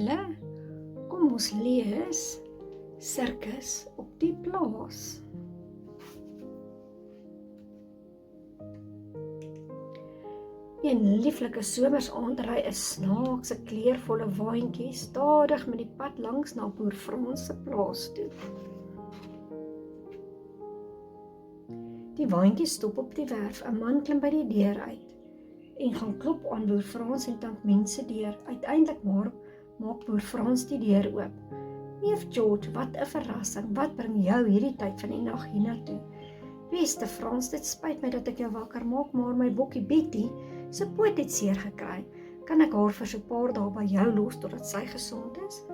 julle, kom ons lees Sirkus op die plaas. Een lieflike somersaand ry 'n snaakse kleurvolle waantjie stadig met die pad langs na boer Frans se plaas toe. Die waantjie stop op die werf, 'n man klim by die deur uit en gaan klop aan boer Frans en tant Mien se deur. Uiteindelik maak boer Frans die deur oop. Neef George, wat 'n verrassing, wat bring jou hierdie tyd van die nag hiernatoe? Beste Frans, dit spyt my dat ek jou wakker maak, maar my bokkie Betty se poot het seer gekry. Kan ek haar vir so 'n paar dae by jou los totdat sy gesond is?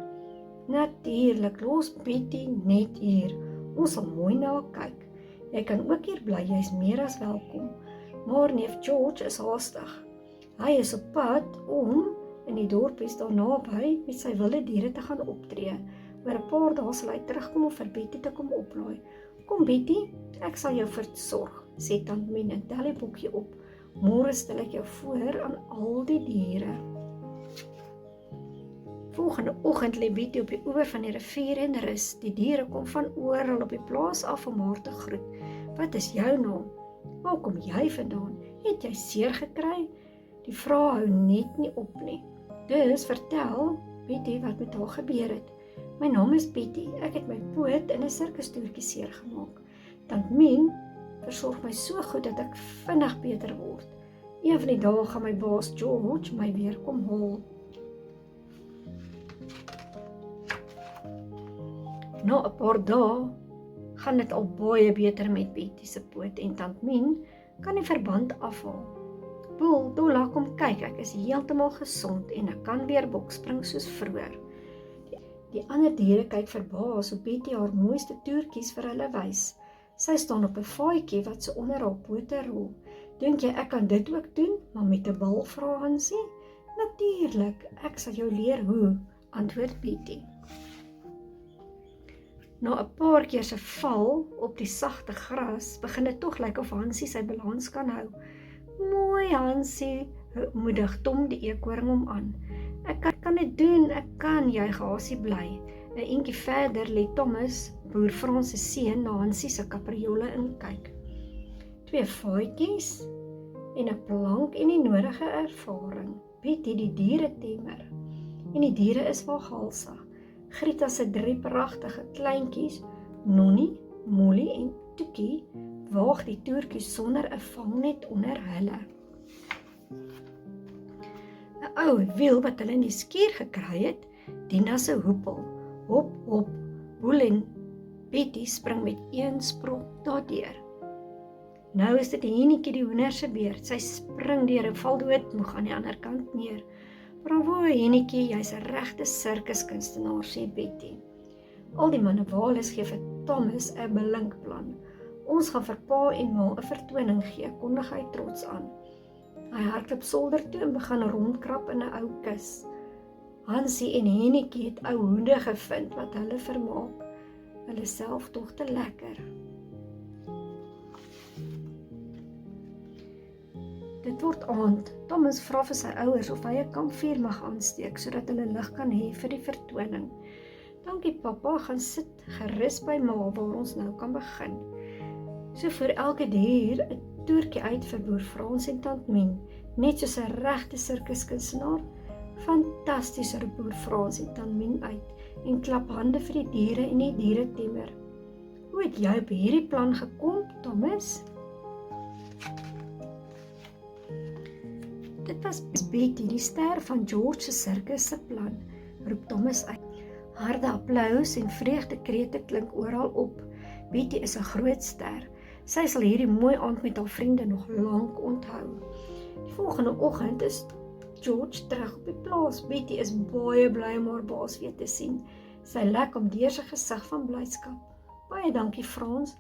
Natuurlik, los Betty net hier. Ons sal mooi na haar kyk. Jy kan ook hier bly, jy's meer as welkom. Maar neef George is haastig. Hy is op pad om in die dorpies daar naby met sy wilde diere te gaan optree. Oor 'n paar dae sal hy terugkom om vir Betty te kom oplaai. Kom Betty, ek sal jou versorg, sê tant Mien en tel die boekie op. Môre stel ek jou voor aan al die diere. Volgende oggend lê Betty op die oewer van die rivier en rus. Die diere kom van oral op die plaas af om haar te groet. Wat is jou naam? Waar kom jy vandaan? Het jy seer gekry? Die vrae hou net nie op nie. Dus vertel Betty wat met haar gebeur het. My naam is Betty. Ek het my poot in 'n sirkustoertjie seer gemaak. Tant Mien versorg my so goed dat ek vinnig beter word. Een van die dae gaan my baas George my weer kom haal. Na 'n paar dae gaan dit al baie beter met Betty se poot en tant Mien kan die verband afhaal. Boel, Dolla, kom kyk, ek is heeltemal gesond en ek kan weer bokspring soos vroeër. Die ander diere kyk verbaas hoe Betty haar mooiste toertjies vir hulle wys. Sy staan op 'n vaatjie wat so onder haar pote rol. Dink jy ek kan dit ook doen, maar met 'n bal, vra Hansie? Natuurlik, ek sal jou leer hoe, antwoord Betty. Na 'n paar keer se val op die sagte gras, begin dit tog lyk of Hansie sy balans kan hou. Mooi Hansie, moedig Tom die eekhoring hom aan. Ek kan dit doen, ek kan, jy Hasie bly. 'n Entjie verder lê Thomas, boer Frans se seun, na Hansie se kapriolle in kyk. 2 vaatjies en 'n plank en die nodige ervaring. Betty die dieretemmer. En die diere is waghalsig. Grieta se 3 pragtige kleintjies, Nonnie, Molly en Toekie, waag die toertjies sonder 'n vangnet onder hulle. 'n Ou wiel wat hulle in die skuur gekry het, Dina se hoepel. Hop, hop, Boel en Betty spring met 1 sprong daardeur. Nou is dit Henietjie die hoender se beurt. Sy spring deur en val doodmoeg aan die ander kant neer. Bravo Henietjie, jy's 'n regte sirkuskunstenaar, sê Betty. Al die manewales gee vir Thomas 'n blinkplan. Ons gaan vir pa en ma 'n vertoning gee, kondig hy trots aan. Hy hardloop solder toe en begin rondkrap in 'n ou kus. Hansie en Henietjie het ou hoende gevind wat hulle vermaak. Hulle self tog te lekker. Dit word aand. Thomas vra vir sy ouers of hy 'n kampvuur mag aansteek sodat hulle lig kan hê vir die vertoning. Dankie pappa, gaan sit gerus by ma waar ons nou kan begin. So voer elke dier 'n toertjie uit vir boer Frans en tant Mien, net soos 'n regte sirkuskunstenaar. Fantasties, roep boer Frans en tant Mien uit en klap hande vir die diere en die dieretemmer. Hoe het jy op hierdie plan gekom, Thomas? Dit was Betty, die ster van George se sirkus se plan, roep Thomas uit. Harde applaus en vreugdekrete klink oral op. Betty is 'n groot ster. Sy sal hierdie mooi aand met haar vriende nog lank onthou. Die volgende oggend is George terug op die plaas. Betty is baie bly om haar baas weer te sien. Sy lek om deur sy gesig van blydskap. Baie dankie Frans.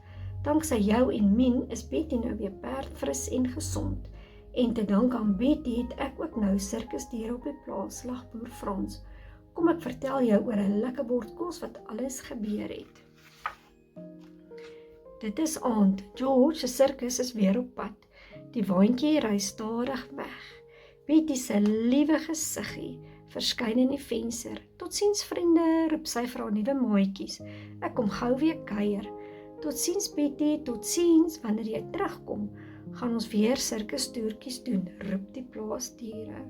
Danksy jou en Mien is Betty nou weer perdfris en gesond. En te dank aan Betty het ek ook nou sirkusdiere op die plaas, lag boer Frans. Kom ek vertel jou oor 'n lekker bord kos wat alles gebeur het. Dit is aand. George se sirkus is weer op pad. Die waantjie ry stadig weg. Betty se liewe gesiggie verskyn in die venster. Totsiens vriende, roep sy vir haar nuwe maatjies. Ek kom gou weer kuier. Totsiens Betty, totsiens, wanneer jy terugkom, gaan ons weer sirkustoertjies doen, roep die plaasdiere.